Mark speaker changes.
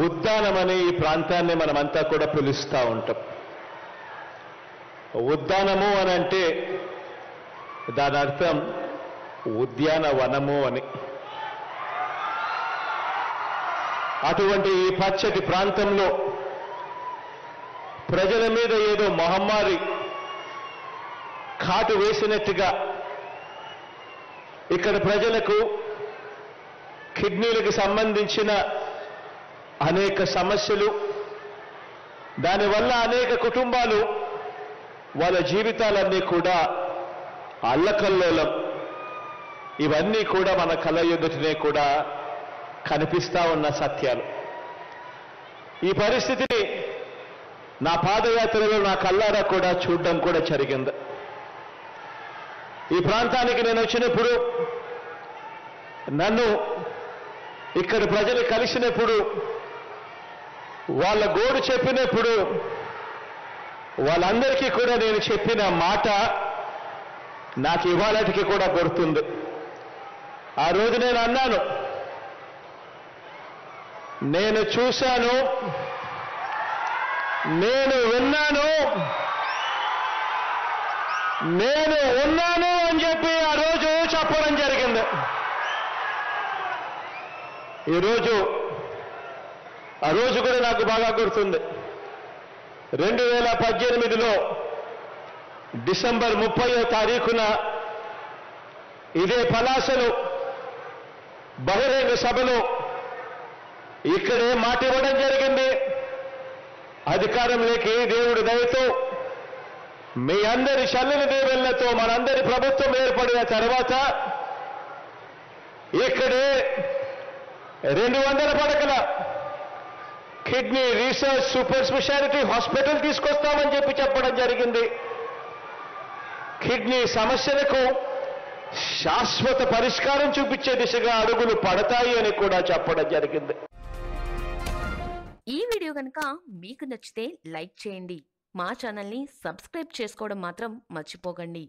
Speaker 1: ఉద్దానమనే ఈ ప్రాంతాన్ని మనమంతా కూడా పిలుస్తూ ఉంటాం. ఉద్దానము అని అంటే దాని అర్థం ఉద్యానవనము అని. అటువంటి ఈ పచ్చటి ప్రాంతంలో ప్రజల మీద ఏదో మహమ్మారి కాటు వేసినట్టుగా ఇక్కడ ప్రజలకు కిడ్నీలకు సంబంధించిన అనేక సమస్యలు, దానివల్ల అనేక కుటుంబాలు వాళ్ళ జీవితాలన్నీ కూడా అల్లకల్లోలం, ఇవన్నీ కూడా మన కళ్ళ ఎదుటనే కూడా కనిపిస్తా ఉన్న సత్యాలు. ఈ పరిస్థితిని నా పాదయాత్రలో నా కళ్ళారా కూడా చూడడం కూడా జరిగింది. ఈ ప్రాంతానికి నేను వచ్చినప్పుడు, నన్ను ఇక్కడ ప్రజలు కలిసినప్పుడు, వాళ్ళ గోడు చెప్పినప్పుడు వాళ్ళందరికీ కూడా నేను చెప్పిన మాట నాకు ఇవాళటికి కూడా గుర్తుంది. ఆ రోజు నేను అన్నాను, నేను చూశాను, నేను విన్నాను, నేను ఉన్నాను అని చెప్పి ఆ రోజు చెప్పడం జరిగింది. ఆ రోజు కూడా నాకు బాగా గుర్తుంది. 2018లో డిసెంబర్ 30వ తారీఖున ఇదే పలాసలో బహిరంగ సభలో ఇక్కడే మాట ఇవ్వడం జరిగింది. అధికారంలోకి దేవుడి దయతో మీ అందరి చల్లని దేవుళ్లతో మనందరి ప్రభుత్వం ఏర్పడిన తర్వాత ఇక్కడే 200 పడకల kidney research super speciality hospital తీసుకొస్తామని చెప్పడం జరిగింది. కిడ్నీ సమస్యలకు శాశ్వత పరిష్కారం చూపించే దిశగా అడుగులు పడతాయి అని కూడా చెప్పడం జరిగింది.
Speaker 2: ఈ వీడియో కనుక మీకు నచ్చితే లైక్ చేయండి. మా ఛానల్ని సబ్స్క్రైబ్ చేసుకోవడం మాత్రం మర్చిపోకండి.